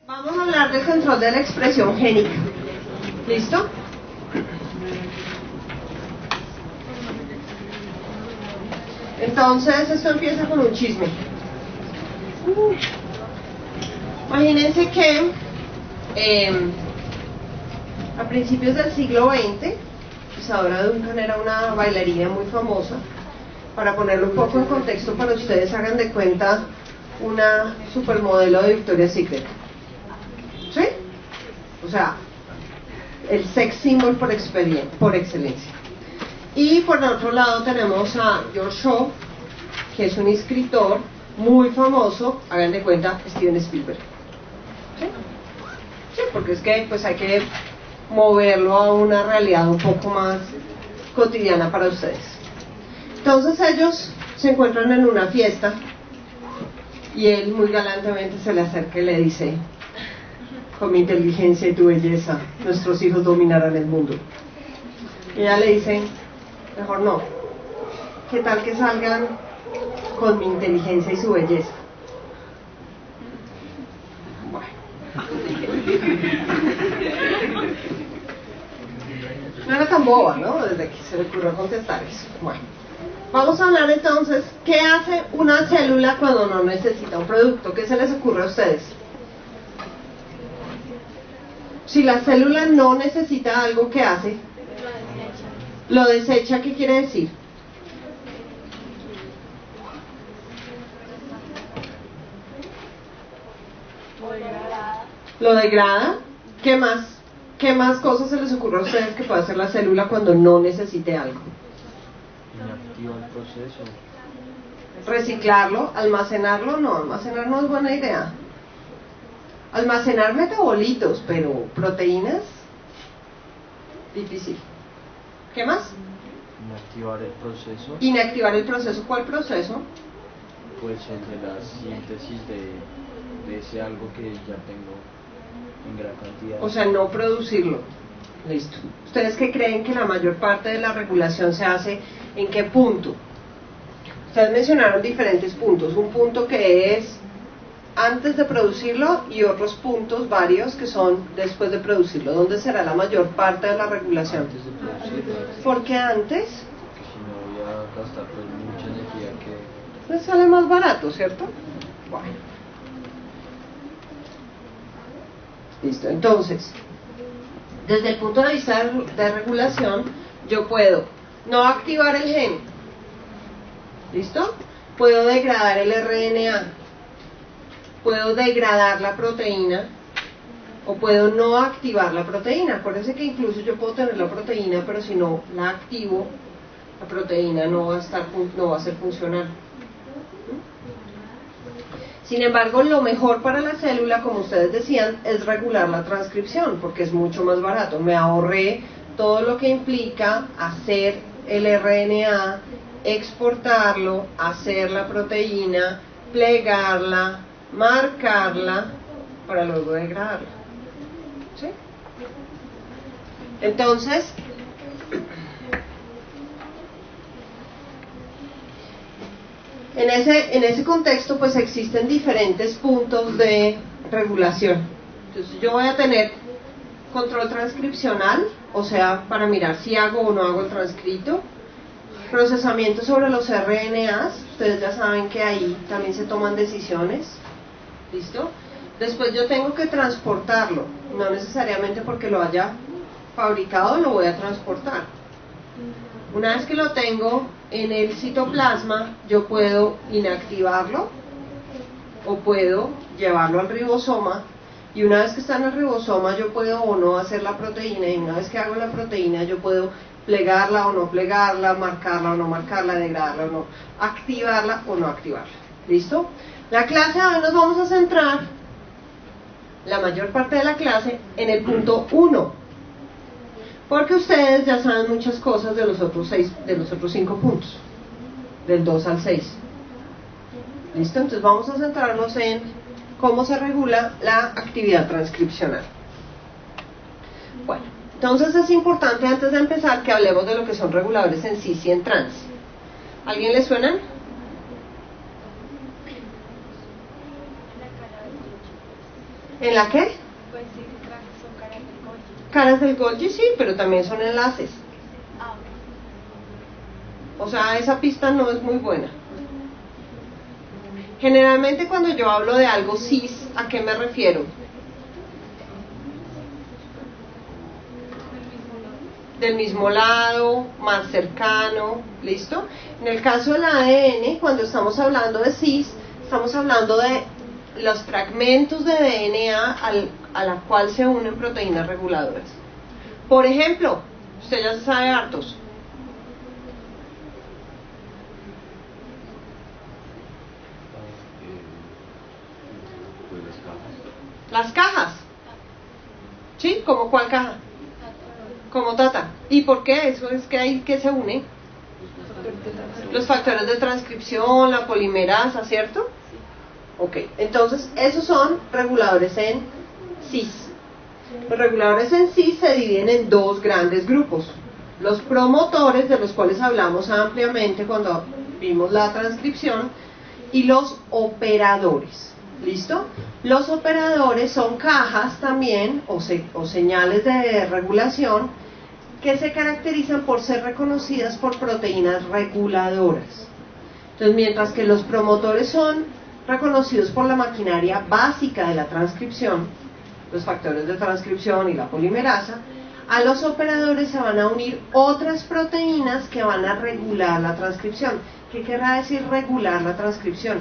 Vamos a hablar del control de la expresión génica. ¿Listo? Entonces, esto empieza con un chisme. Imagínense que a principios del siglo XX, Isadora Duncan era una bailarina muy famosa. Para ponerlo un poco en contexto para ustedes, hagan de cuenta una supermodelo de Victoria's Secret. ¿Sí? O sea, el sex symbol por excelencia. Y por el otro lado tenemos a George Shaw, que es un escritor muy famoso, hagan de cuenta Steven Spielberg. ¿Sí? Sí, porque es que pues hay que moverlo a una realidad un poco más cotidiana para ustedes. Entonces ellos se encuentran en una fiesta y él muy galantemente se le acerca y le dice: con mi inteligencia y tu belleza, nuestros hijos dominarán el mundo. Y ella le dice: mejor no. ¿Qué tal que salgan con mi inteligencia y su belleza? Bueno. No era tan boba, ¿no? Desde que se le ocurrió contestar eso. Bueno. Vamos a hablar entonces, ¿qué hace una célula cuando no necesita un producto? ¿Qué se les ocurre a ustedes? Si la célula no necesita algo, ¿qué hace? Lo desecha. ¿Qué quiere decir? Lo degrada. ¿Qué más? ¿Qué más cosas se les ocurre a ustedes que puede hacer la célula cuando no necesite algo? Inactiva el proceso. Reciclarlo, almacenarlo. No, almacenar no es buena idea. Almacenar metabolitos, pero proteínas, difícil. ¿Qué más? Inactivar el proceso. Inactivar el proceso. ¿Cuál proceso? Pues el de la síntesis de ese algo que ya tengo en gran cantidad. O sea, no producirlo. Listo. ¿Ustedes qué creen que la mayor parte de la regulación se hace en qué punto? Ustedes mencionaron diferentes puntos. Un punto que es antes de producirlo y otros puntos varios que son después de producirlo. ¿Dónde será la mayor parte de la regulación? Antes de producirlo. ¿Por qué antes? Porque si no voy a gastar pues mucha energía que... Les sale más barato, ¿cierto? Bueno. Listo. Entonces, desde el punto de vista de regulación, yo puedo no activar el gen. ¿Listo? Puedo degradar el RNA. Puedo degradar la proteína o puedo no activar la proteína. Acuérdense que incluso yo puedo tener la proteína, pero si no la activo, la proteína no va a ser funcional. Sin embargo, lo mejor para la célula, como ustedes decían, es regular la transcripción, porque es mucho más barato. Me ahorré todo lo que implica hacer el RNA, exportarlo, hacer la proteína, plegarla, marcarla para luego degradarla. ¿Sí? Entonces, en ese contexto pues existen diferentes puntos de regulación. Entonces yo voy a tener control transcripcional, o sea, para mirar si hago o no hago el transcrito. Procesamiento sobre los RNAs, ustedes ya saben que ahí también se toman decisiones. ¿Listo? Después yo tengo que transportarlo, no necesariamente porque lo haya fabricado lo voy a transportar. Una vez que lo tengo en el citoplasma, yo puedo inactivarlo o puedo llevarlo al ribosoma, y una vez que está en el ribosoma yo puedo o no hacer la proteína, y una vez que hago la proteína yo puedo plegarla o no plegarla, marcarla o no marcarla, degradarla o no, activarla o no activarla. ¿Listo? La clase de hoy nos vamos a centrar, la mayor parte de la clase, en el punto 1, porque ustedes ya saben muchas cosas de los otros 5 puntos, del 2 al 6. ¿Listo? Entonces vamos a centrarnos en cómo se regula la actividad transcripcional. Bueno, entonces es importante antes de empezar que hablemos de lo que son reguladores en cis y en trans. ¿Alguien le suenan? ¿En la qué? Pues sí, son caras del Golgi. Caras del Golgi, sí, pero también son enlaces. Ah, ok. O sea, esa pista no es muy buena. Generalmente cuando yo hablo de algo cis, ¿a qué me refiero? Del mismo lado, más cercano, ¿listo? En el caso del ADN, cuando estamos hablando de cis, estamos hablando de los fragmentos de DNA a la cual se unen proteínas reguladoras. Por ejemplo, usted ya sabe hartos. Pues Las cajas. ¿Sí? ¿Cómo cuál caja? Como Tata. ¿Y por qué? Eso es que hay que se une. Los factores de transcripción, la polimerasa, ¿cierto? Ok, entonces esos son reguladores en cis. Los reguladores en cis se dividen en dos grandes grupos. Los promotores, de los cuales hablamos ampliamente cuando vimos la transcripción, y los operadores. ¿Listo? Los operadores son cajas también, o señales de regulación, que se caracterizan por ser reconocidas por proteínas reguladoras. Entonces, mientras que los promotores son reconocidos por la maquinaria básica de la transcripción, los factores de transcripción y la polimerasa, a los operadores se van a unir otras proteínas que van a regular la transcripción. ¿Qué querrá decir regular la transcripción?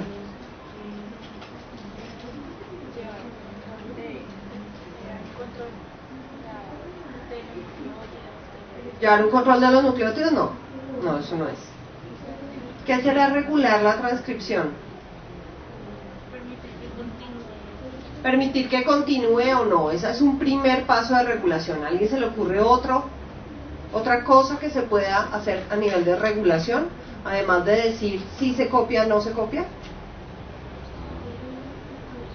¿Llevar un control de los nucleótidos? No, no, eso no es. ¿Qué será regular la transcripción? Permitir que continúe o no. Ese es un primer paso de regulación. ¿A alguien se le ocurre otra cosa que se pueda hacer a nivel de regulación? Además de decir si se copia o no se copia.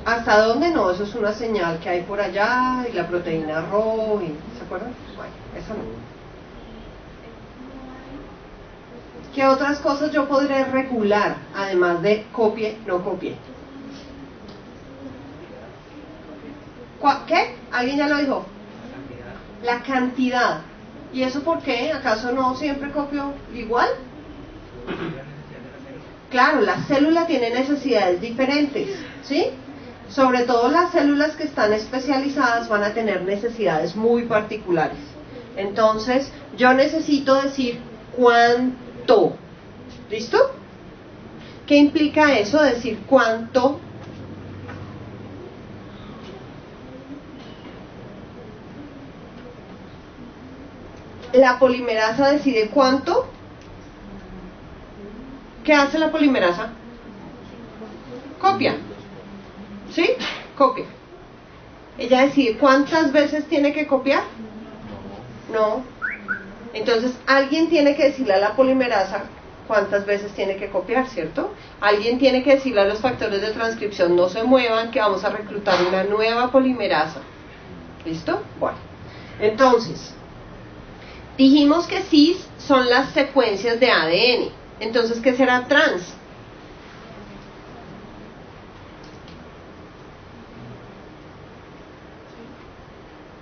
¿Hasta dónde? No, eso es una señal que hay por allá y la proteína Rho, ¿se acuerdan? Bueno, eso no. ¿Qué otras cosas yo podré regular, además de copie, no copie? ¿Qué? ¿Alguien ya lo dijo? La cantidad. ¿Y eso por qué? ¿Acaso no siempre copio igual? Claro, la célula tiene necesidades diferentes, ¿sí? Sobre todo las células que están especializadas van a tener necesidades muy particulares. Entonces, yo necesito decir cuánto. ¿Listo? ¿Qué implica eso? Decir cuánto. La polimerasa decide cuánto. ¿Qué hace la polimerasa? Copia. ¿Sí? Copia. ¿Ella decide cuántas veces tiene que copiar? No. Entonces, alguien tiene que decirle a la polimerasa cuántas veces tiene que copiar, ¿cierto? Alguien tiene que decirle a los factores de transcripción no se muevan, que vamos a reclutar una nueva polimerasa. ¿Listo? Bueno. Entonces, dijimos que cis son las secuencias de ADN. Entonces, ¿qué será trans?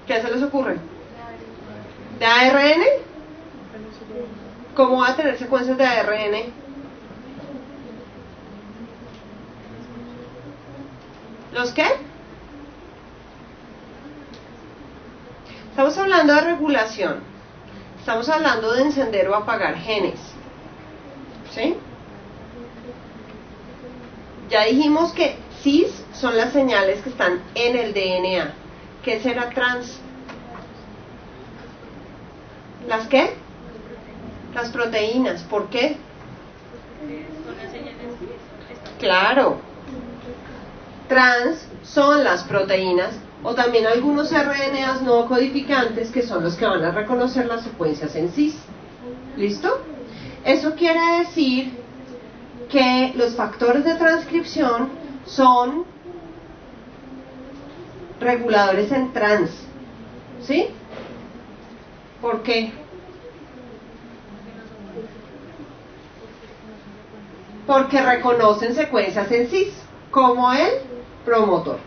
¿Qué se les ocurre? ¿De ARN? ¿Cómo va a tener secuencias de ARN? ¿Los qué? Estamos hablando de regulación. Estamos hablando de encender o apagar genes. ¿Sí? Ya dijimos que cis son las señales que están en el DNA. ¿Qué será trans? ¿Las qué? Las proteínas. ¿Por qué? Son las señales Claro. Trans son las proteínas o también algunos RNAs no codificantes que son los que van a reconocer las secuencias en cis. ¿Listo? Eso quiere decir que los factores de transcripción son reguladores en trans. ¿Sí? ¿Por qué? Porque reconocen secuencias en cis, como el promotor.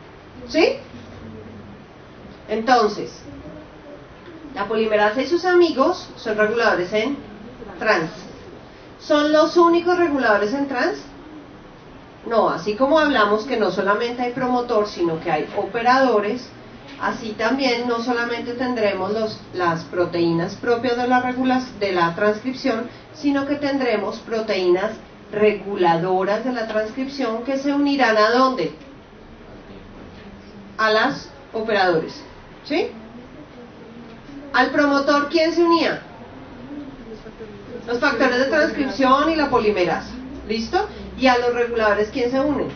¿Sí? Entonces, la polimerasa y sus amigos son reguladores en trans. ¿Son los únicos reguladores en trans? No, así como hablamos que no solamente hay promotor, sino que hay operadores, así también no solamente tendremos las proteínas propias de la transcripción, sino que tendremos proteínas reguladoras de la transcripción que se unirán ¿a dónde? A las operadores, ¿sí? Al promotor, ¿quién se unía? Los factores de transcripción y la polimerasa, ¿listo? Y a los reguladores, ¿quién se une?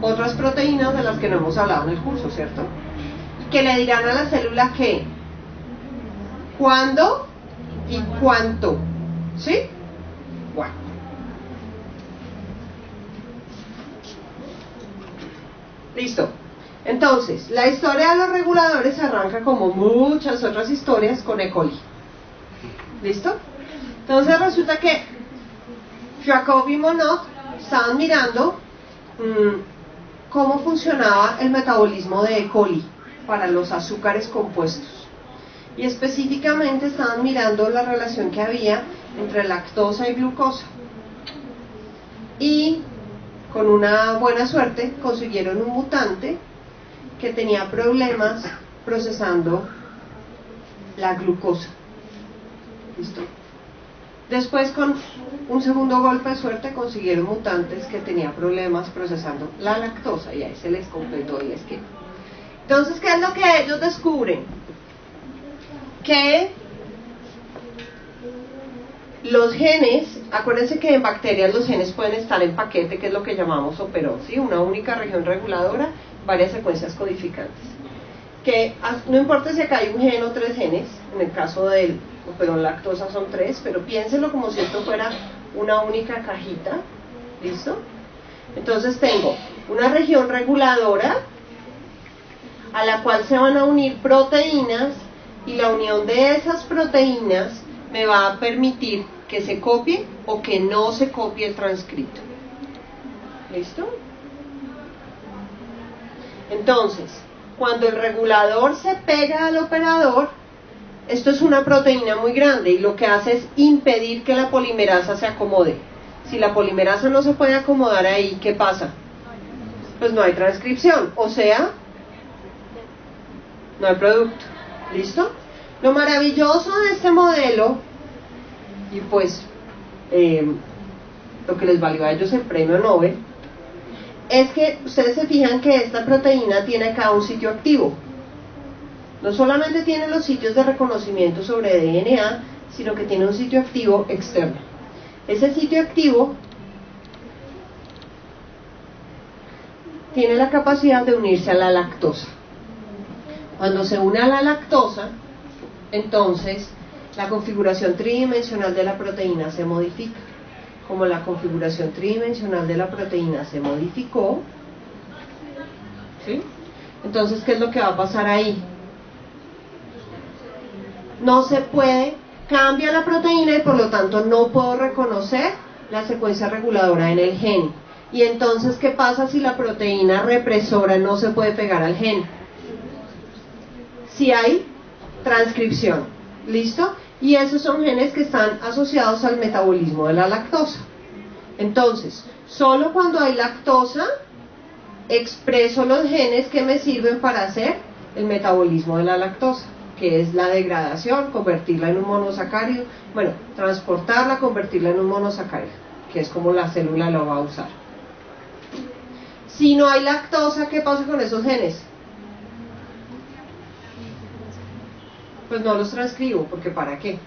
Otras proteínas de las que no hemos hablado en el curso, ¿cierto? Y que le dirán a la célula qué, cuándo y cuánto, ¿sí? Bueno. Listo. Entonces, la historia de los reguladores arranca como muchas otras historias con E. coli. ¿Listo? Entonces resulta que Jacob y Monod estaban mirando cómo funcionaba el metabolismo de E. coli para los azúcares compuestos. Y específicamente estaban mirando la relación que había entre lactosa y glucosa. Y con una buena suerte consiguieron un mutante que tenía problemas procesando la glucosa. ¿Listo? Después, con un segundo golpe de suerte, consiguieron mutantes que tenían problemas procesando la lactosa, y ahí se les completó el esquema. Entonces, ¿qué es lo que ellos descubren? Que los genes, acuérdense que en bacterias los genes pueden estar en paquete, que es lo que llamamos operón, ¿sí? Una única región reguladora, varias secuencias codificantes. Que no importa si acá hay un gen o 3 genes, en el caso del operón lactosa son 3, pero piénsenlo como si esto fuera una única cajita, ¿listo? Entonces tengo una región reguladora a la cual se van a unir proteínas, y la unión de esas proteínas me va a permitir que se copie o que no se copie el transcrito. ¿Listo? Entonces, cuando el regulador se pega al operador, esto es una proteína muy grande y lo que hace es impedir que la polimerasa se acomode. Si la polimerasa no se puede acomodar ahí, ¿qué pasa? Pues no hay transcripción, o sea, no hay producto. ¿Listo? Lo maravilloso de este modelo, y pues lo que les valió a ellos el premio Nobel, es que ustedes se fijan que esta proteína tiene acá un sitio activo. No solamente tiene los sitios de reconocimiento sobre DNA, sino que tiene un sitio activo externo. Ese sitio activo tiene la capacidad de unirse a la lactosa. Cuando se une a la lactosa, entonces la configuración tridimensional de la proteína se modifica. Como la configuración tridimensional de la proteína se modificó, ¿sí? Entonces, ¿qué es lo que va a pasar ahí? No se puede, cambia la proteína y por lo tanto no puedo reconocer la secuencia reguladora en el gen. Y entonces, ¿qué pasa si la proteína represora no se puede pegar al gen? Si hay transcripción, ¿listo? Y esos son genes que están asociados al metabolismo de la lactosa. Entonces, solo cuando hay lactosa, expreso los genes que me sirven para hacer el metabolismo de la lactosa, que es la degradación, convertirla en un monosacárido, bueno, transportarla, convertirla en un monosacárido, que es como la célula lo va a usar. Si no hay lactosa, ¿qué pasa con esos genes? Pues no los transcribo, porque ¿para qué?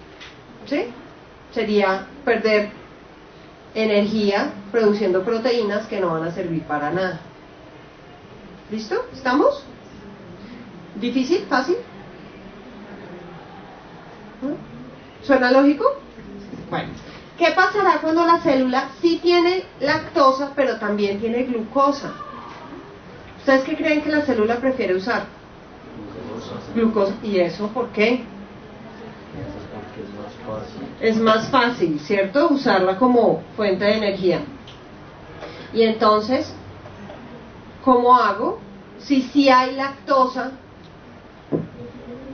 ¿Sí? Sería perder energía produciendo proteínas que no van a servir para nada. ¿Listo? ¿Estamos? ¿Difícil? ¿Fácil? ¿Suena lógico? Bueno, ¿qué pasará cuando la célula sí tiene lactosa, pero también tiene glucosa? ¿Ustedes qué creen que la célula prefiere usar? Glucosa. ¿Y eso por qué? Es más fácil, ¿cierto? Usarla como fuente de energía. Y entonces, ¿cómo hago? si sí hay lactosa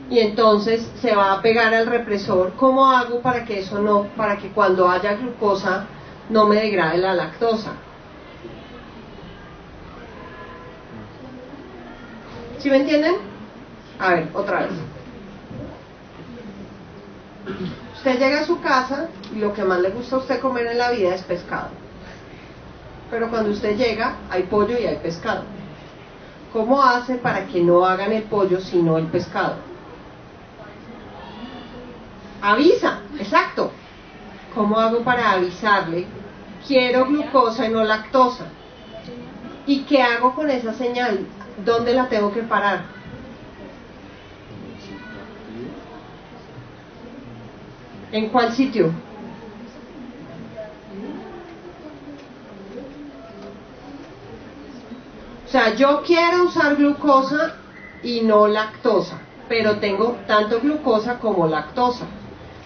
y entonces se va a pegar al represor? ¿Cómo hago para que eso no, para que cuando haya glucosa no me degrade la lactosa? ¿Sí me entienden? A ver, otra vez. Usted llega a su casa y lo que más le gusta a usted comer en la vida es pescado. Pero cuando usted llega, hay pollo y hay pescado. ¿Cómo hace para que no hagan el pollo sino el pescado? Avisa, exacto. ¿Cómo hago para avisarle? Quiero glucosa y no lactosa. ¿Y qué hago con esa señal? ¿Dónde la tengo que parar? ¿En cuál sitio? O sea, yo quiero usar glucosa y no lactosa, pero tengo tanto glucosa como lactosa.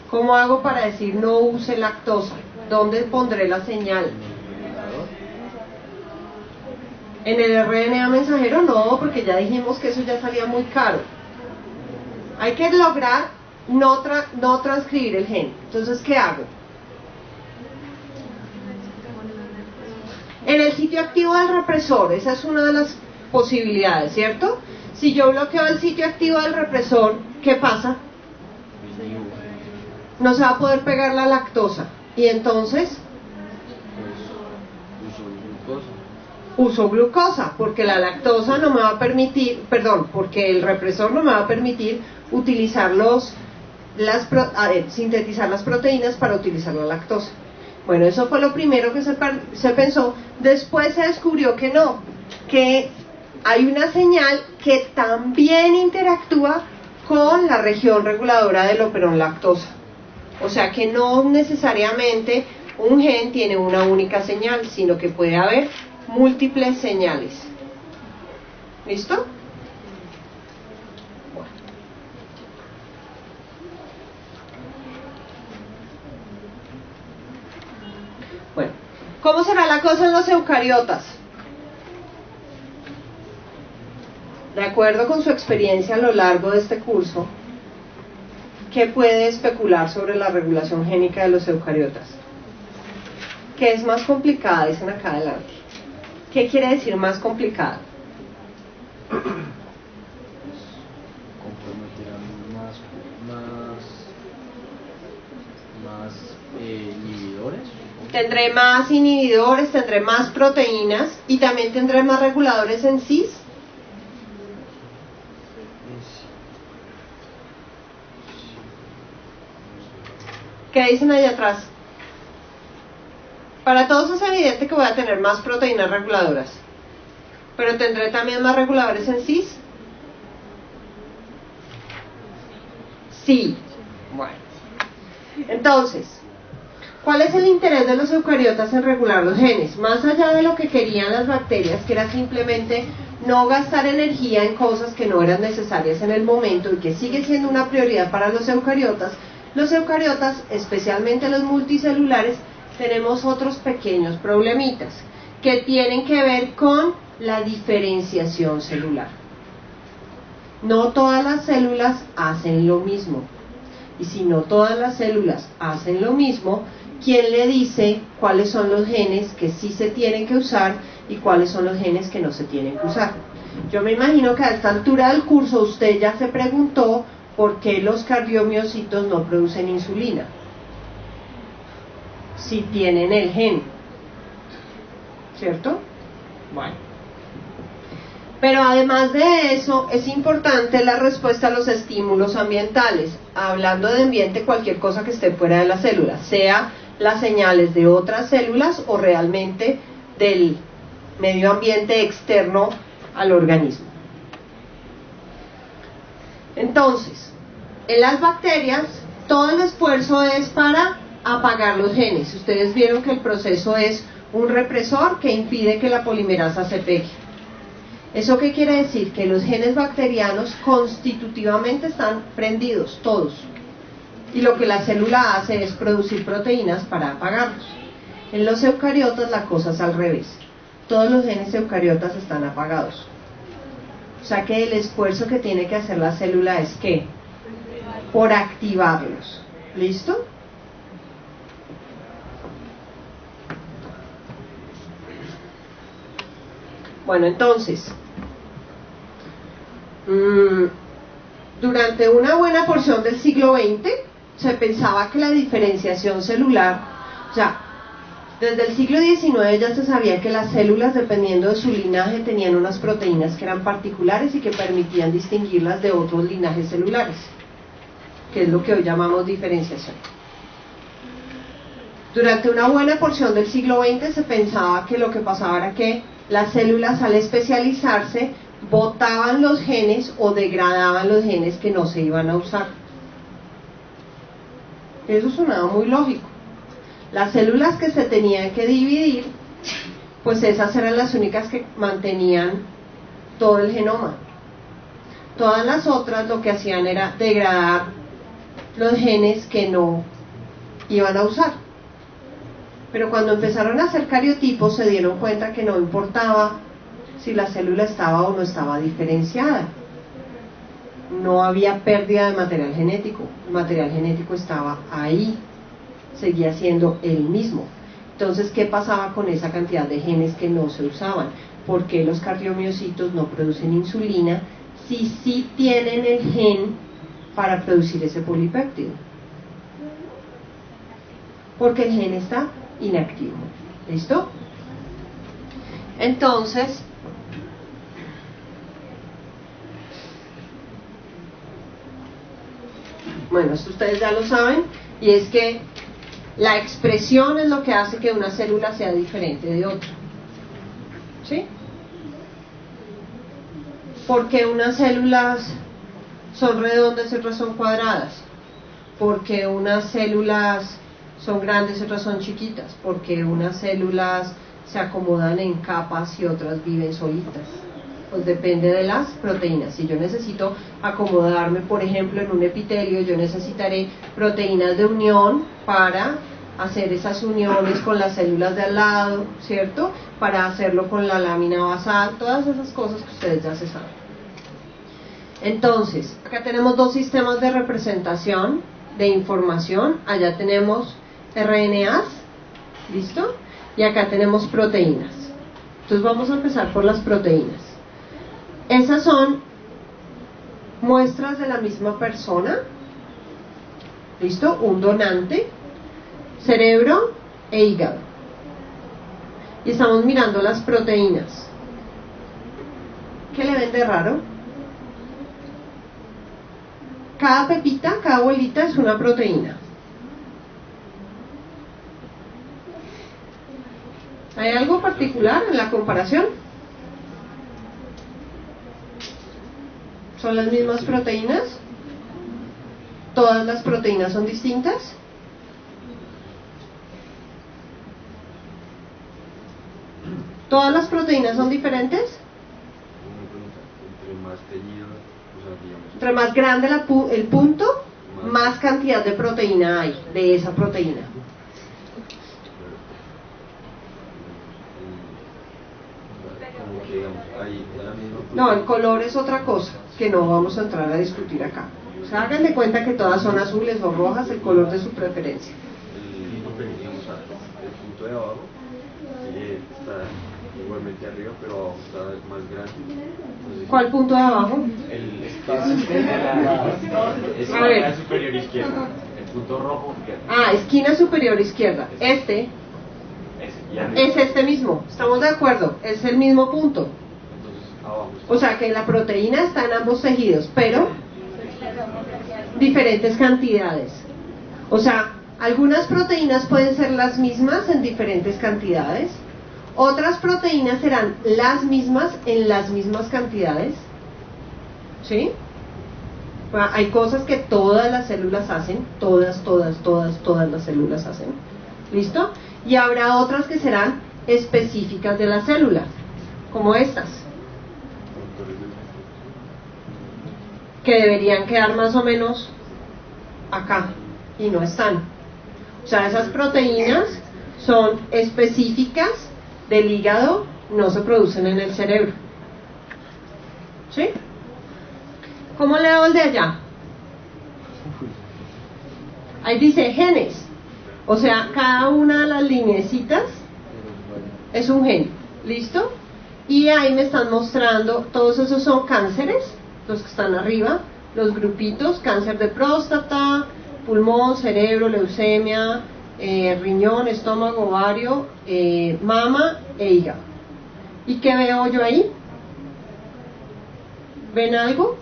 ¿Cómo hago para decir no use lactosa? ¿Dónde pondré la señal? En el RNA mensajero no, porque ya dijimos que eso ya salía muy caro. Hay que lograr no transcribir el gen. Entonces, ¿qué hago? En el sitio activo del represor, esa es una de las posibilidades, ¿cierto? Si yo bloqueo el sitio activo del represor, ¿qué pasa? No se va a poder pegar la lactosa. Y entonces, uso glucosa, porque la lactosa no me va a permitir, porque el represor no me va a permitir utilizar sintetizar las proteínas para utilizar la lactosa. Bueno, eso fue lo primero que se pensó. Después se descubrió que no, que hay una señal que también interactúa con la región reguladora del operón lactosa. O sea que no necesariamente un gen tiene una única señal, sino que puede haber múltiples señales. ¿Listo? Bueno, ¿cómo será la cosa en los eucariotas? De acuerdo con su experiencia a lo largo de este curso, ¿qué puede especular sobre la regulación génica de los eucariotas? ¿Qué es más complicada? Dicen acá adelante. ¿Qué quiere decir más complicada? Comprometerán más inhibidores. Tendré más inhibidores, tendré más proteínas y también tendré más reguladores en cis. ¿Qué dicen allá atrás? Para todos es evidente que voy a tener más proteínas reguladoras, pero ¿tendré también más reguladores en cis? Sí. Bueno, entonces, ¿cuál es el interés de los eucariotas en regular los genes? Más allá de lo que querían las bacterias, que era simplemente no gastar energía en cosas que no eran necesarias en el momento y que sigue siendo una prioridad para los eucariotas, especialmente los multicelulares, tenemos otros pequeños problemitas que tienen que ver con la diferenciación celular. No todas las células hacen lo mismo. Y si no todas las células hacen lo mismo, ¿quién le dice cuáles son los genes que sí se tienen que usar y cuáles son los genes que no se tienen que usar? Yo me imagino que a esta altura del curso usted ya se preguntó por qué los cardiomiocitos no producen insulina si tienen el gen, ¿cierto? Bueno. Pero además de eso, es importante la respuesta a los estímulos ambientales. Hablando de ambiente, cualquier cosa que esté fuera de la célula, sea las señales de otras células o realmente del medio ambiente externo al organismo. Entonces, en las bacterias, todo el esfuerzo es para apagar los genes. Ustedes vieron que el proceso es un represor que impide que la polimerasa se pegue. ¿Eso qué quiere decir? Que los genes bacterianos constitutivamente están prendidos, todos. Y lo que la célula hace es producir proteínas para apagarlos. En los eucariotas la cosa es al revés. Todos los genes eucariotas están apagados. O sea que el esfuerzo que tiene que hacer la célula es ¿qué? Por activarlos. ¿Listo? Bueno, entonces, durante una buena porción del siglo XX se pensaba que la diferenciación celular, o sea, desde el siglo XIX ya se sabía que las células, dependiendo de su linaje, tenían unas proteínas que eran particulares y que permitían distinguirlas de otros linajes celulares, que es lo que hoy llamamos diferenciación. Durante una buena porción del siglo XX se pensaba que lo que pasaba era que las células, al especializarse, botaban los genes o degradaban los genes que no se iban a usar. Eso sonaba muy lógico. Las células que se tenían que dividir, pues esas eran las únicas que mantenían todo el genoma. Todas las otras lo que hacían era degradar los genes que no iban a usar. Pero cuando empezaron a hacer cariotipos se dieron cuenta que no importaba si la célula estaba o no estaba diferenciada. No había pérdida de material genético. El material genético estaba ahí, seguía siendo el mismo. Entonces, ¿qué pasaba con esa cantidad de genes que no se usaban? ¿Por qué los cardiomiocitos no producen insulina si sí tienen el gen para producir ese polipéptido? Porque el gen está inactivo. ¿Listo? Entonces, bueno, esto ustedes ya lo saben, y es que la expresión es lo que hace que una célula sea diferente de otra. ¿Sí? Porque unas células son redondas y otras son cuadradas. Porque unas células son grandes y otras son chiquitas. Porque unas células se acomodan en capas y otras viven solitas. Pues depende de las proteínas. Si yo necesito acomodarme, por ejemplo, en un epitelio, yo necesitaré proteínas de unión para hacer esas uniones con las células de al lado, ¿cierto? Para hacerlo con la lámina basal, todas esas cosas que ustedes ya se saben. Entonces, acá tenemos dos sistemas de representación de información. Allá tenemos RNAs, ¿listo? Y acá tenemos proteínas. Entonces vamos a empezar por las proteínas. Esas son muestras de la misma persona, ¿listo? Un donante, cerebro e hígado. Y estamos mirando las proteínas. ¿Qué le ven de raro? Cada pepita, cada bolita es una proteína. ¿Hay algo particular en la comparación? ¿Son las mismas proteínas? ¿Todas las proteínas son distintas? ¿Todas las proteínas son diferentes? Entre más teñido, o sea, digamos, Entre más grande el punto, más cantidad de proteína hay, de esa proteína. como que digamos, ahí en la misma No, el color es otra cosa que no vamos a entrar a discutir acá. O sea, hagan de cuenta que todas son azules o rojas, el color de su preferencia. digamos, el punto de abajo está igualmente arriba, pero abajo está más grande. Entonces, ¿Cuál punto de abajo? el espacio es A ver. la superior izquierda, el punto rojo Esquina superior izquierda. Este y arriba. es este mismo, estamos de acuerdo, es el mismo punto. Entonces abajo está. O sea que la proteína está en ambos tejidos, pero diferentes cantidades. O sea, algunas proteínas pueden ser las mismas en diferentes cantidades, otras proteínas serán las mismas en las mismas cantidades. ¿Sí? Bueno, hay cosas que todas las células hacen, todas las células hacen. ¿Listo? Y habrá otras que serán específicas de la célula, como estas, que deberían quedar más o menos acá, y no están. O sea, esas proteínas son específicas del hígado, no se producen en el cerebro. ¿Sí? ¿Sí? ¿Cómo leo el de allá? Ahí dice genes. O sea, cada una de las lineecitas es un gen. ¿Listo? Y ahí me están mostrando, todos esos son cánceres, los que están arriba, los grupitos: cáncer de próstata, pulmón, cerebro, leucemia, riñón, estómago, ovario, mama e hígado. ¿Y qué veo yo ahí? ¿Ven algo?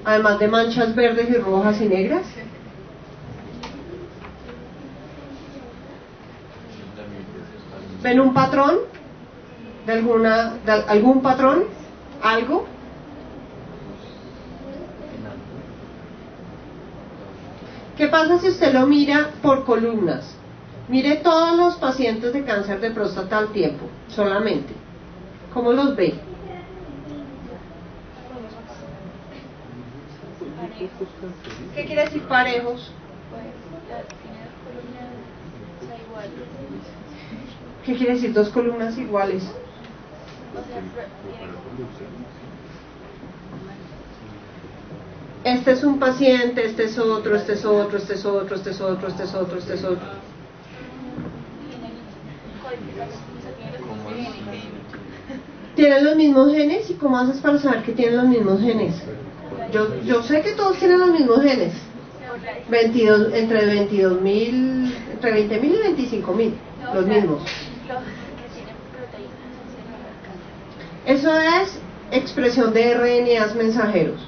Además de manchas verdes y rojas y negras. ¿Ven un patrón? ¿De algún patrón? ¿Algo? ¿Qué pasa si usted lo mira por columnas? Mire todos los pacientes de cáncer de próstata al tiempo, solamente. ¿Cómo los ve? ¿Qué quiere decir parejos? ¿Qué quiere decir dos columnas iguales? Este es un paciente, este es otro, este es otro, este es otro, este es otro, este es otro, este es otro. ¿Tienen los mismos genes? ¿Y cómo haces para saber que tienen los mismos genes? Yo sé que todos tienen los mismos genes. 22, entre 22.000, entre 20.000 y 25.000, los mismos. Eso es expresión de RNAs mensajeros.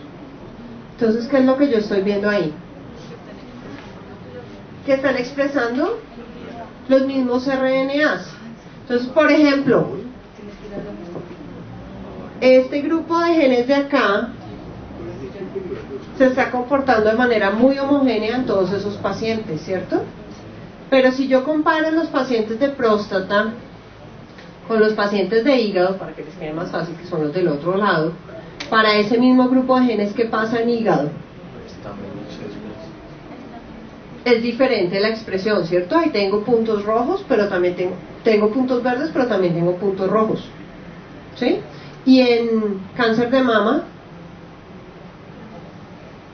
Entonces, ¿qué es lo que yo estoy viendo ahí? Que están expresando los mismos RNAs. Entonces, por ejemplo, este grupo de genes de acá se está comportando de manera muy homogénea en todos esos pacientes, ¿cierto? Pero si yo comparo los pacientes de próstata con los pacientes de hígado, para que les quede más fácil, que son los del otro lado, para ese mismo grupo de genes, ¿qué pasa en hígado? Es diferente la expresión, ¿cierto? Ahí tengo puntos rojos, pero también tengo puntos verdes, pero también tengo puntos rojos, ¿sí? Y en cáncer de mama,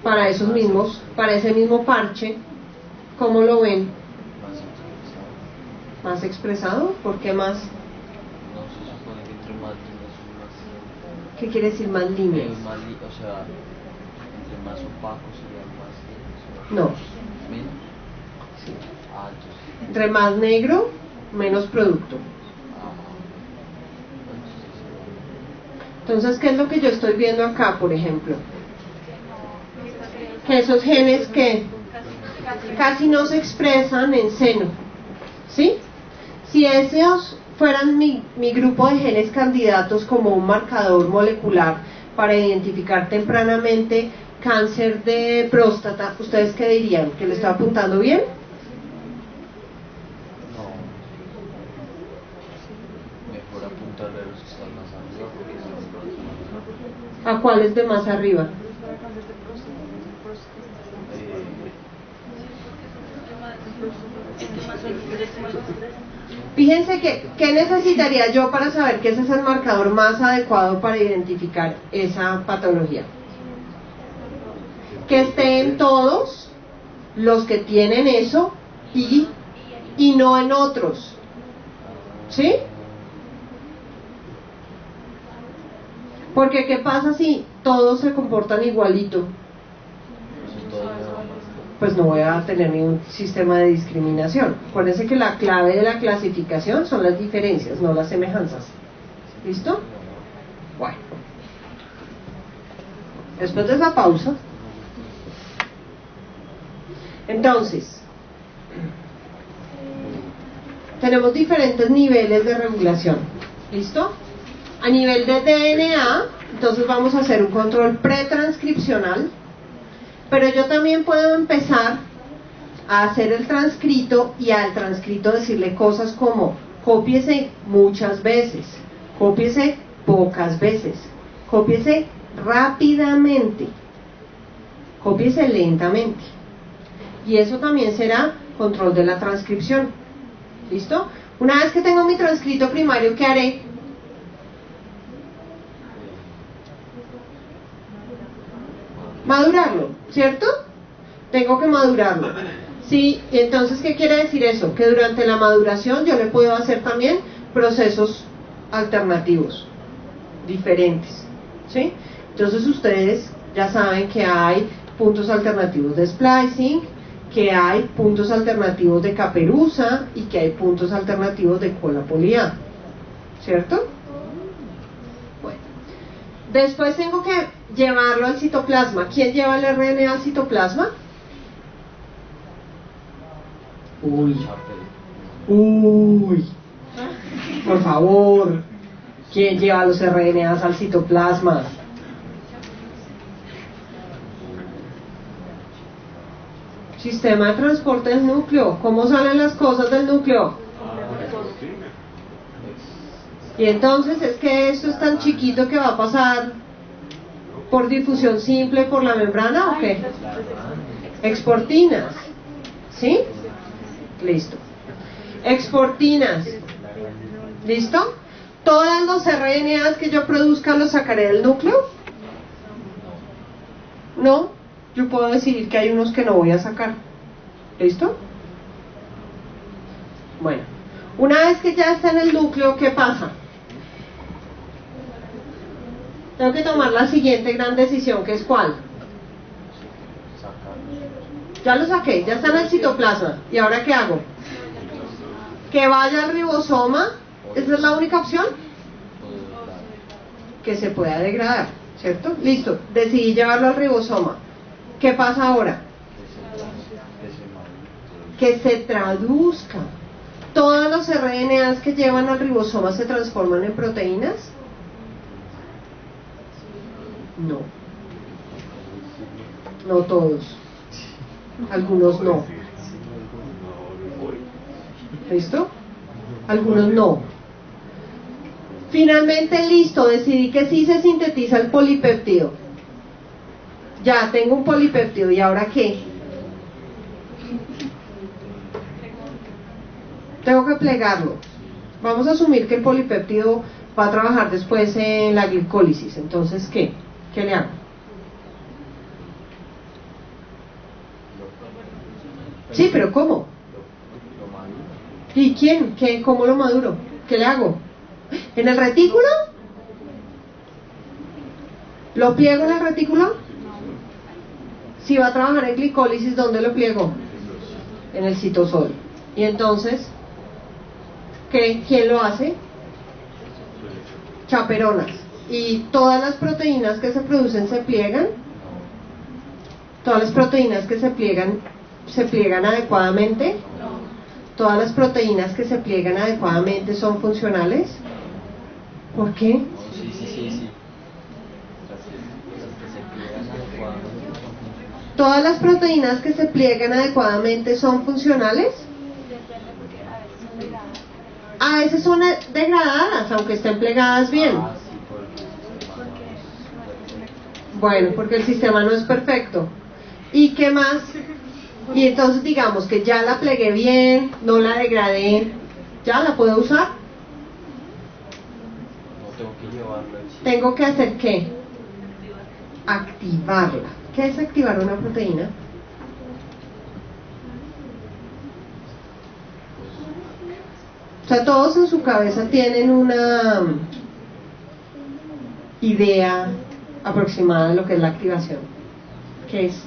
para esos mismos, para ese mismo parche, ¿cómo lo ven? ¿Más expresado? ¿Por qué más? ¿Qué quiere decir más líneas? O sea, entre más opacos serían más. No. Menos. Sí. Entonces. Entre más negro, menos producto. Entonces, ¿qué es lo que yo estoy viendo acá, por ejemplo? Que esos genes que casi no se expresan en seno, ¿sí? Si esos fueran mi grupo de genes candidatos como un marcador molecular para identificar tempranamente cáncer de próstata, ¿ustedes qué dirían? ¿Que le estoy apuntando bien? No. Mejor apuntarle a los que están más arriba porque ¿A cuáles de más arriba? Fíjense que, ¿qué necesitaría yo para saber que ese es el marcador más adecuado para identificar esa patología? Que estén todos los que tienen eso y no en otros, ¿sí? Porque ¿qué pasa si todos se comportan igualito? Pues no voy a tener ningún sistema de discriminación. Acuérdense que la clave de la clasificación son las diferencias, no las semejanzas. ¿Listo? Bueno. Después de esa pausa, entonces, tenemos diferentes niveles de regulación. ¿Listo? A nivel de DNA, entonces vamos a hacer un control pretranscripcional. Pero yo también puedo empezar a hacer el transcrito y al transcrito decirle cosas como: cópiese muchas veces, cópiese pocas veces, cópiese rápidamente, cópiese lentamente. Y eso también será control de la transcripción. ¿Listo? Una vez que tengo mi transcrito primario, ¿qué haré? madurarlo, ¿cierto? Tengo que madurarlo. Sí, y entonces, ¿qué quiere decir eso? Que durante la maduración yo le puedo hacer también procesos alternativos, diferentes, ¿sí? Entonces ustedes ya saben que hay puntos alternativos de splicing, que hay puntos alternativos de caperuza y que hay puntos alternativos de cola poliada, ¿cierto? Bueno, después tengo que llevarlo al citoplasma. ¿Quién lleva el RNA al citoplasma? Uy, por favor, ¿quién lleva los RNAs al citoplasma? Sistema de transporte del núcleo. ¿Cómo salen las cosas del núcleo? Y entonces es que esto es tan chiquito que va a pasar por difusión simple por la membrana, ¿o qué? Exportinas, ¿sí? Listo. Exportinas, ¿listo? Todos los RNAs que yo produzca los sacaré del núcleo. No, yo puedo decidir que hay unos que no voy a sacar. ¿Listo? Bueno, una vez que ya está en el núcleo, ¿qué pasa? Tengo que tomar la siguiente gran decisión, que es ¿cuál? Ya lo saqué, ya está en el citoplasma. ¿Y ahora qué hago? Que vaya al ribosoma. ¿Esa es la única opción? Que se pueda degradar, ¿cierto? Listo, decidí llevarlo al ribosoma. ¿Qué pasa ahora? Que se traduzca. ¿Todos los RNAs que llevan al ribosoma se transforman en proteínas? No. No todos. Algunos no. ¿Listo? Algunos no. Finalmente, listo, decidí que sí se sintetiza el polipéptido. Ya, tengo un polipéptido, ¿y ahora qué? Tengo que plegarlo. Vamos a asumir que el polipéptido va a trabajar después en la glicólisis. Entonces, ¿qué? ¿Qué le hago? Sí, pero ¿cómo? ¿Y quién? ¿Qué? ¿Cómo lo maduro? ¿Qué le hago? ¿En el retículo? ¿Lo pliego en el retículo? Si va a trabajar en glicólisis, ¿dónde lo pliego? En el citosol. Y entonces, ¿qué? ¿Quién lo hace? Chaperonas. ¿Y todas las proteínas que se producen se pliegan? ¿Todas las proteínas que se pliegan adecuadamente? ¿Todas las proteínas que se pliegan adecuadamente son funcionales? ¿Por qué? Sí. ¿Todas las proteínas que se pliegan adecuadamente son funcionales? A veces son degradadas, aunque estén plegadas bien. Bueno, porque el sistema no es perfecto. ¿Y qué más? Y entonces digamos que ya la plegué bien, no la degradé, ¿ya la puedo usar? Tengo que hacer ¿qué? Activarla. ¿Qué es activar una proteína? O sea, todos en su cabeza tienen una idea aproximada de lo que es la activación. ¿Qué es?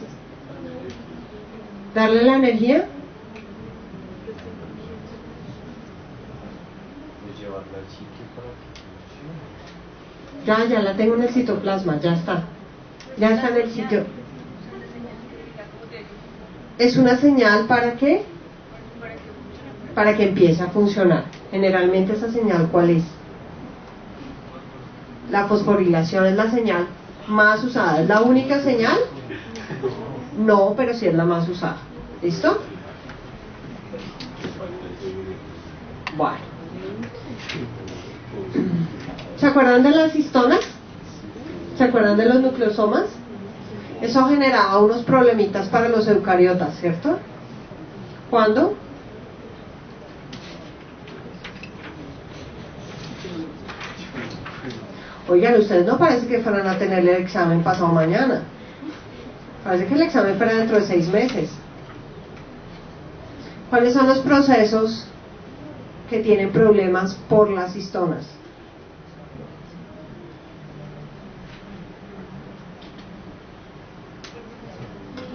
¿Darle la energía? Ya la tengo en el citoplasma, ya está en el sitio. ¿Es una señal para qué? Para que empiece a funcionar. Generalmente esa señal, ¿cuál es? La fosforilación es la señal más usada. ¿Es la única señal? No, pero sí es la más usada. ¿Listo? Bueno. ¿Se acuerdan de las histonas? ¿Se acuerdan de los nucleosomas? Eso generaba unos problemitas para los eucariotas, ¿cierto? ¿Cuándo? Oigan, ustedes no parece que fueran a tener el examen pasado mañana. Parece que el examen fuera dentro de 6 meses. ¿Cuáles son los procesos que tienen problemas por las histonas?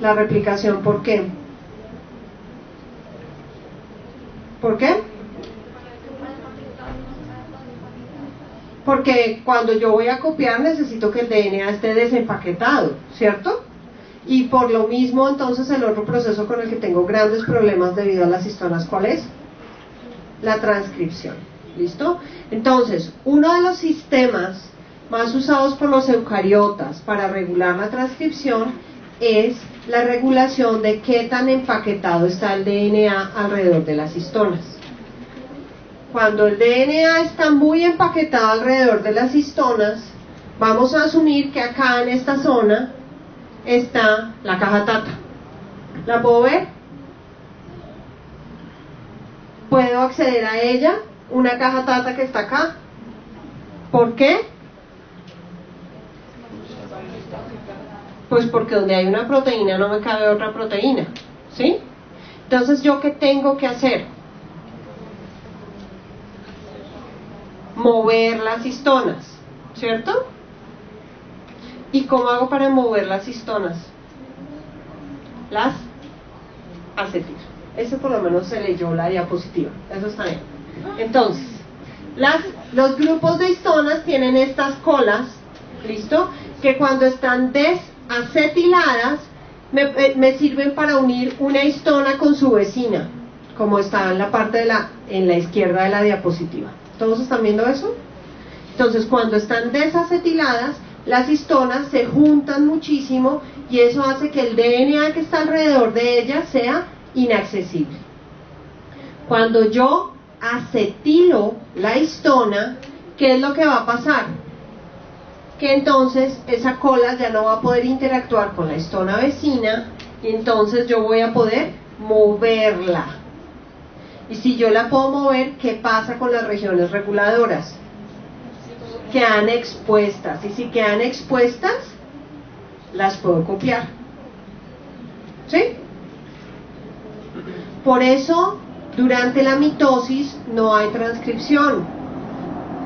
La replicación, ¿por qué? ¿Por qué? Porque cuando yo voy a copiar necesito que el DNA esté desempaquetado, ¿cierto? Y por lo mismo, entonces, el otro proceso con el que tengo grandes problemas debido a las histonas, ¿cuál es? La transcripción. ¿Listo? Entonces, uno de los sistemas más usados por los eucariotas para regular la transcripción es la regulación de qué tan empaquetado está el DNA alrededor de las histonas. Cuando el DNA está muy empaquetado alrededor de las histonas, vamos a asumir que acá en esta zona está la caja tata. ¿La puedo ver? ¿Puedo acceder a ella? Una caja tata que está acá. ¿Por qué? Pues porque donde hay una proteína no me cabe otra proteína, ¿sí? Entonces, ¿yo qué tengo que hacer? Mover las histonas, ¿cierto? ¿Y cómo hago para mover las histonas? Las acetilo. Eso por lo menos se leyó la diapositiva, eso está bien. Entonces, los grupos de histonas tienen estas colas, ¿listo? Que cuando están desacetiladas me sirven para unir una histona con su vecina, como está en la parte en la izquierda de la diapositiva. ¿Todos están viendo eso? Entonces, cuando están desacetiladas, las histonas se juntan muchísimo y eso hace que el DNA que está alrededor de ellas sea inaccesible. Cuando yo acetilo la histona, ¿qué es lo que va a pasar? Que entonces esa cola ya no va a poder interactuar con la histona vecina y entonces yo voy a poder moverla. Y si yo la puedo mover, ¿qué pasa con las regiones reguladoras? Quedan expuestas, y si quedan expuestas, las puedo copiar. ¿Sí? Por eso, durante la mitosis no hay transcripción,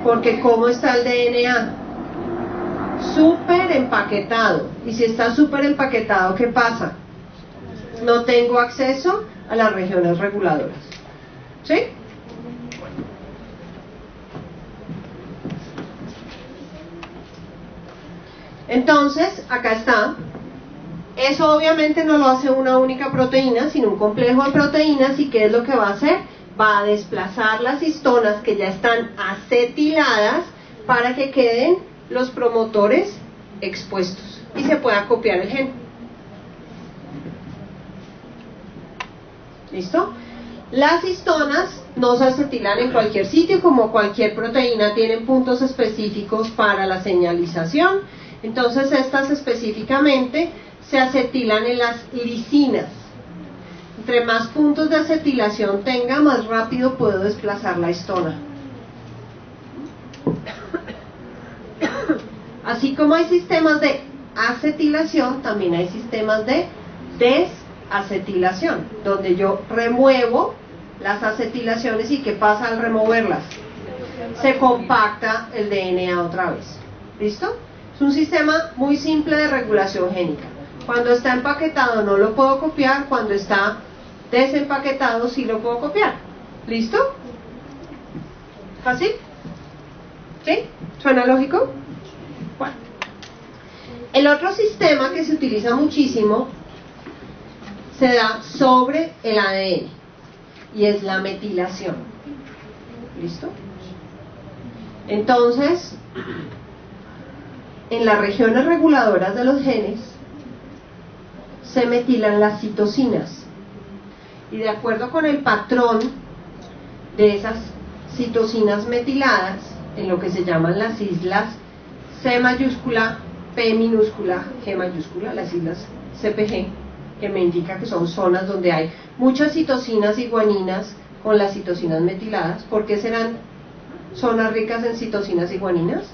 porque ¿cómo está el DNA? Súper empaquetado. Y si está súper empaquetado, ¿qué pasa? No tengo acceso a las regiones reguladoras. ¿Sí? Entonces, acá está. Eso obviamente no lo hace una única proteína, sino un complejo de proteínas. ¿Y qué es lo que va a hacer? Va a desplazar las histonas que ya están acetiladas para que queden los promotores expuestos y se pueda copiar el gen. ¿Listo? Las histonas no se acetilan en cualquier sitio, como cualquier proteína tienen puntos específicos para la señalización. Entonces estas específicamente se acetilan en las lisinas. Entre más puntos de acetilación tenga, más rápido puedo desplazar la histona. Así como hay sistemas de acetilación, también hay sistemas de desacetilación, donde yo remuevo las acetilaciones y ¿qué pasa al removerlas? Se compacta el DNA otra vez. ¿Listo? Es un sistema muy simple de regulación génica. Cuando está empaquetado no lo puedo copiar, cuando está desempaquetado sí lo puedo copiar. ¿Listo? ¿Fácil? ¿Sí? ¿Suena lógico? Bueno. El otro sistema que se utiliza muchísimo se da sobre el ADN y es la metilación. ¿Listo? Entonces, en las regiones reguladoras de los genes se metilan las citosinas y de acuerdo con el patrón de esas citosinas metiladas en lo que se llaman las islas C mayúscula, P minúscula, G mayúscula, las islas CPG, que me indica que son zonas donde hay muchas citosinas y guaninas con las citosinas metiladas. ¿Por qué serán zonas ricas en citosinas y guaninas?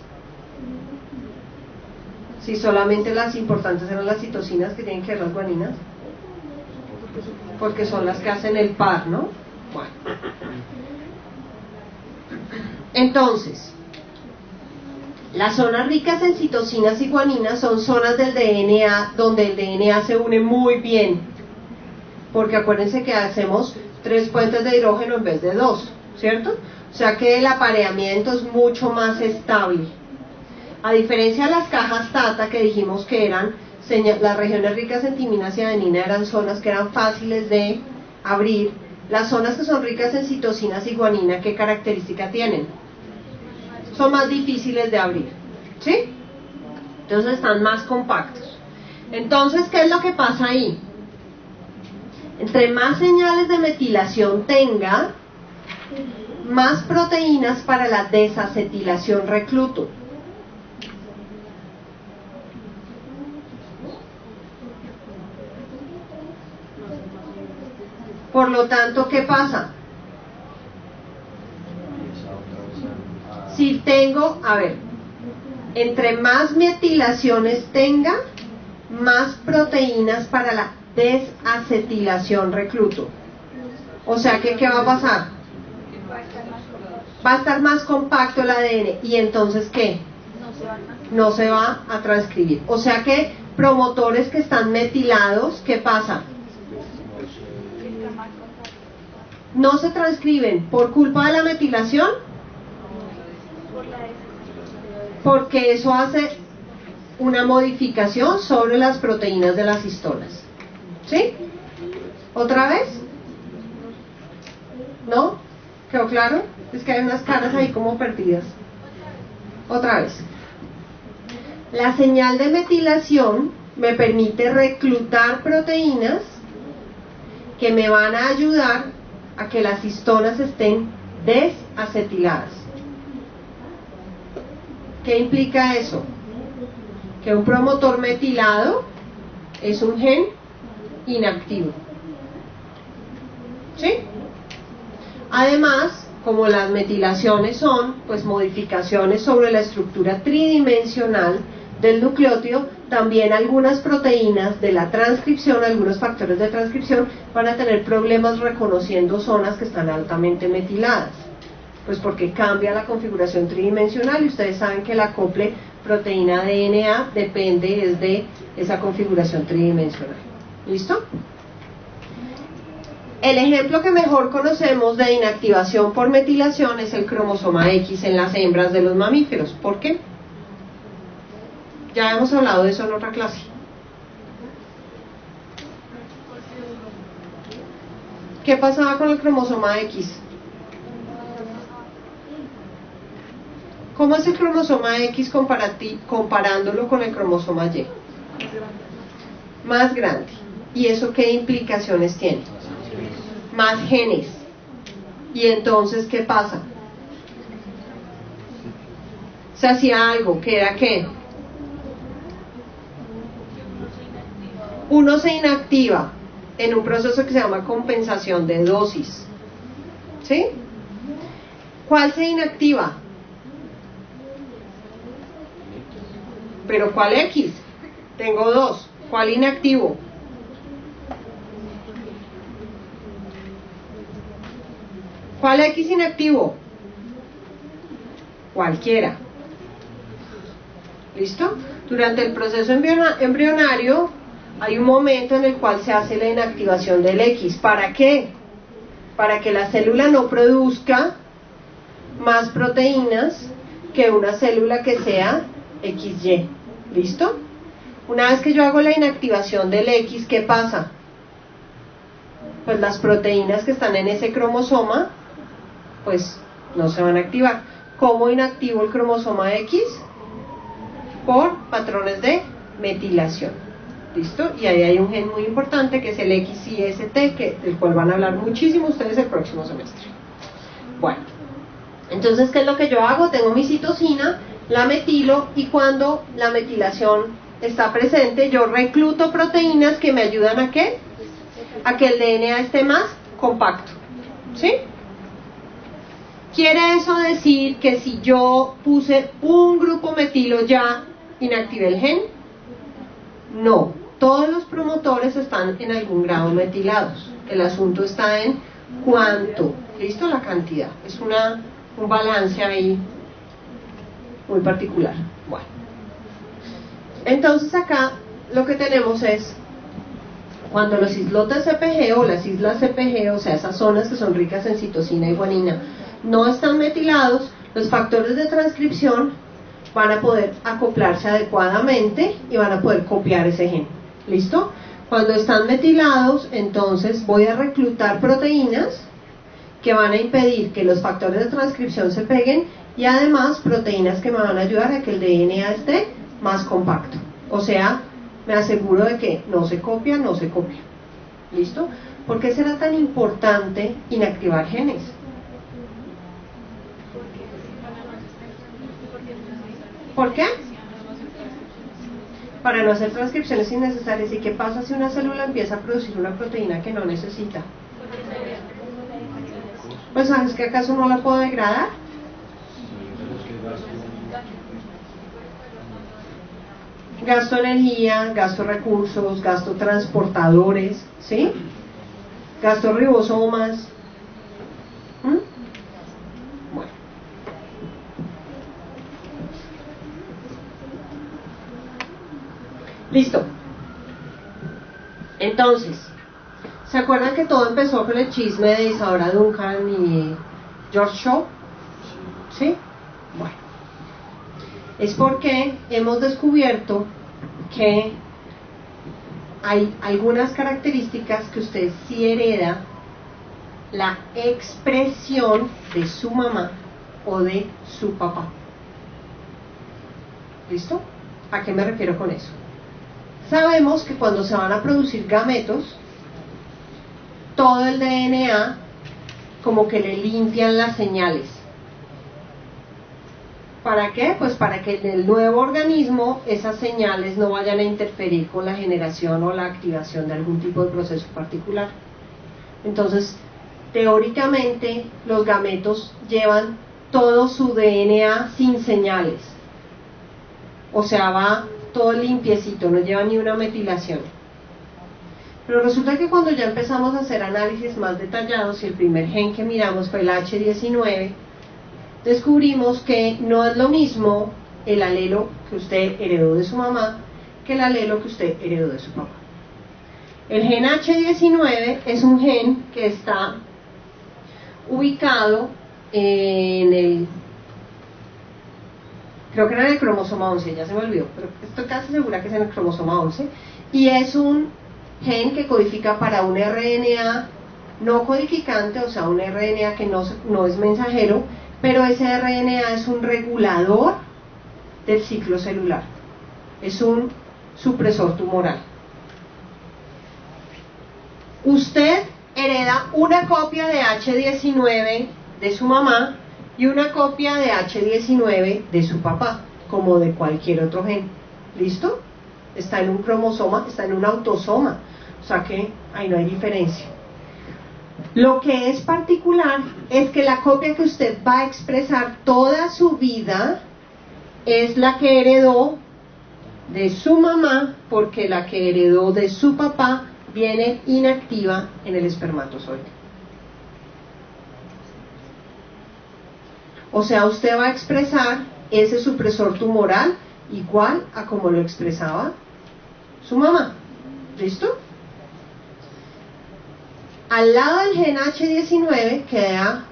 Si solamente las importantes eran las citocinas que tienen que ver las guaninas, porque son las que hacen el par, ¿no? Bueno. Entonces, las zonas ricas en citocinas y guaninas son zonas del DNA donde el DNA se une muy bien, porque acuérdense que hacemos 3 puentes de hidrógeno en vez de 2, ¿cierto? O sea que el apareamiento es mucho más estable. A diferencia de las cajas TATA que dijimos que eran, las regiones ricas en timinas y adenina eran zonas que eran fáciles de abrir. Las zonas que son ricas en citocinas y guanina, ¿qué característica tienen? Son más difíciles de abrir, ¿sí? Entonces están más compactos. Entonces, ¿qué es lo que pasa ahí? Entre más señales de metilación tenga, más proteínas para la desacetilación recluto. Por lo tanto, ¿qué pasa? Si tengo, a ver, entre más metilaciones tenga, más proteínas para la desacetilación recluto. O sea que, ¿qué va a pasar? Va a estar más compacto el ADN. ¿Y entonces qué? No se va a transcribir. O sea que promotores que están metilados, ¿qué pasa? No se transcriben por culpa de la metilación, porque eso hace una modificación sobre las proteínas de las histonas. ¿Sí? ¿Otra vez? ¿No? ¿Quedó claro? Es que hay unas caras ahí como perdidas. Otra vez. La señal de metilación me permite reclutar proteínas que me van a ayudar a que las histonas estén desacetiladas. ¿Qué implica eso? Que un promotor metilado es un gen inactivo. ¿Sí? Además, como las metilaciones son pues modificaciones sobre la estructura tridimensional del nucleótido, también algunas proteínas de la transcripción, algunos factores de transcripción van a tener problemas reconociendo zonas que están altamente metiladas, pues porque cambia la configuración tridimensional y ustedes saben que el acople proteína-DNA depende de esa configuración tridimensional. ¿Listo? El ejemplo que mejor conocemos de inactivación por metilación es el cromosoma X en las hembras de los mamíferos. ¿Por qué? Ya hemos hablado de eso en otra clase. ¿Qué pasaba con el cromosoma X? ¿Cómo es el cromosoma X comparándolo con el cromosoma Y? Más grande. ¿Y eso qué implicaciones tiene? Más genes. Y entonces, ¿qué pasa? Se hacía algo, que era ¿qué? Uno se inactiva en un proceso que se llama compensación de dosis. ¿Sí? ¿Cuál se inactiva? ¿Pero cuál X? Tengo dos. ¿Cuál inactivo? ¿Cuál X inactivo? Cualquiera. ¿Listo? Durante el proceso embrionario hay un momento en el cual se hace la inactivación del X. ¿Para qué? Para que la célula no produzca más proteínas que una célula que sea XY. ¿Listo? Una vez que yo hago la inactivación del X, ¿qué pasa? Pues las proteínas que están en ese cromosoma pues no se van a activar. ¿Cómo inactivo el cromosoma X? Por patrones de metilación. ¿Listo? Y ahí hay un gen muy importante que es el XYST, del cual van a hablar muchísimo ustedes el próximo semestre. Bueno, entonces, ¿qué es lo que yo hago? Tengo mi citosina, la metilo, y cuando la metilación está presente, yo recluto proteínas que me ayudan a ¿qué? A que el DNA esté más compacto. ¿Sí? ¿Quiere eso decir que si yo puse un grupo metilo ya inactivé el gen? No, todos los promotores están en algún grado metilados. El asunto está en cuánto, ¿listo? La cantidad. Es un balance ahí muy particular. Bueno, entonces acá lo que tenemos es cuando los islotes CPG o las islas CPG, o sea, esas zonas que son ricas en citosina y guanina, no están metilados, los factores de transcripción van a poder acoplarse adecuadamente y van a poder copiar ese gen. ¿Listo? Cuando están metilados, entonces voy a reclutar proteínas que van a impedir que los factores de transcripción se peguen y además proteínas que me van a ayudar a que el DNA esté más compacto. O sea, me aseguro de que no se copia. ¿Listo? ¿Por qué será tan importante inactivar genes? ¿Por qué? Para no hacer transcripciones innecesarias. ¿Y qué pasa si una célula empieza a producir una proteína que no necesita? Pues ¿sabes que acaso no la puedo degradar? Gasto energía, gasto recursos, gasto transportadores, ¿sí? Gasto ribosomas. Bueno. Listo. Entonces, ¿se acuerdan que todo empezó con el chisme de Isadora Duncan y George Shaw? ¿Sí? Bueno. Es porque hemos descubierto que hay algunas características que usted sí hereda la expresión de su mamá o de su papá. ¿Listo? ¿A qué me refiero con eso? Sabemos que cuando se van a producir gametos, todo el DNA como que le limpian las señales. ¿Para qué? Pues para que en el nuevo organismo esas señales no vayan a interferir con la generación o la activación de algún tipo de proceso particular. Entonces, teóricamente, los gametos llevan todo su DNA sin señales. O sea, va todo limpiecito, no lleva ni una metilación. Pero resulta que cuando ya empezamos a hacer análisis más detallados y el primer gen que miramos fue el H19, descubrimos que no es lo mismo el alelo que usted heredó de su mamá que el alelo que usted heredó de su papá. El gen H19 es un gen que está ubicado en creo que era en el cromosoma 11, ya se me olvidó, pero estoy casi segura que es en el cromosoma 11, y es un gen que codifica para un RNA no codificante, o sea, un RNA que no es mensajero, pero ese RNA es un regulador del ciclo celular, es un supresor tumoral. Usted hereda una copia de H19 de su mamá y una copia de H19 de su papá, como de cualquier otro gen. ¿Listo? Está en un cromosoma, está en un autosoma, o sea que ahí no hay diferencia. Lo que es particular es que la copia que usted va a expresar toda su vida es la que heredó de su mamá, porque la que heredó de su papá viene inactiva en el espermatozoide. O sea, usted va a expresar ese supresor tumoral igual a como lo expresaba su mamá. ¿Listo? Al lado del gen H19 queda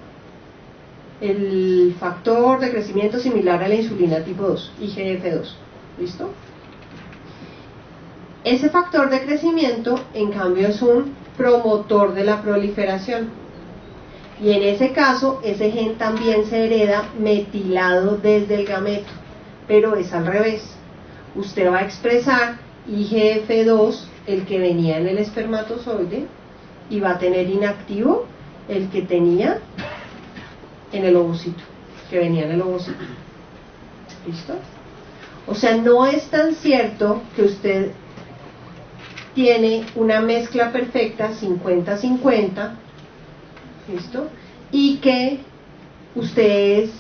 el factor de crecimiento similar a la insulina tipo 2, IGF-2. ¿Listo? Ese factor de crecimiento, en cambio, es un promotor de la proliferación. Y en ese caso, ese gen también se hereda metilado desde el gameto, pero es al revés. Usted va a expresar IGF-2, el que venía en el espermatozoide, y va a tener inactivo el que tenía en el ovocito, que venía en el ovocito. ¿Listo? O sea, no es tan cierto que usted tiene una mezcla perfecta 50-50, ¿listo? Y que ustedes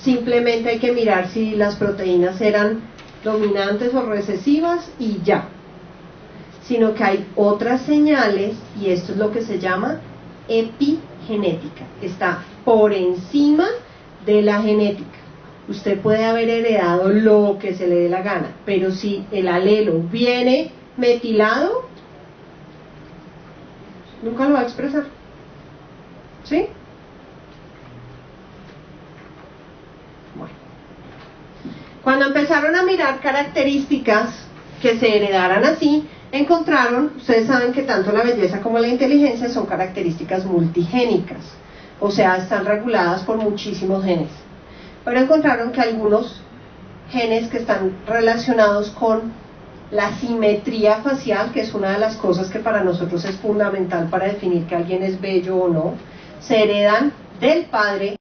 simplemente hay que mirar si las proteínas eran dominantes o recesivas y ya. sino que hay otras señales, y esto es lo que se llama epigenética. Está por encima de la genética. Usted puede haber heredado lo que se le dé la gana, pero si el alelo viene metilado, nunca lo va a expresar. ¿Sí? Bueno. Cuando empezaron a mirar características que se heredaran así, encontraron, ustedes saben que tanto la belleza como la inteligencia son características multigénicas, o sea, están reguladas por muchísimos genes. Pero encontraron que algunos genes que están relacionados con la simetría facial, que es una de las cosas que para nosotros es fundamental para definir que alguien es bello o no, se heredan del padre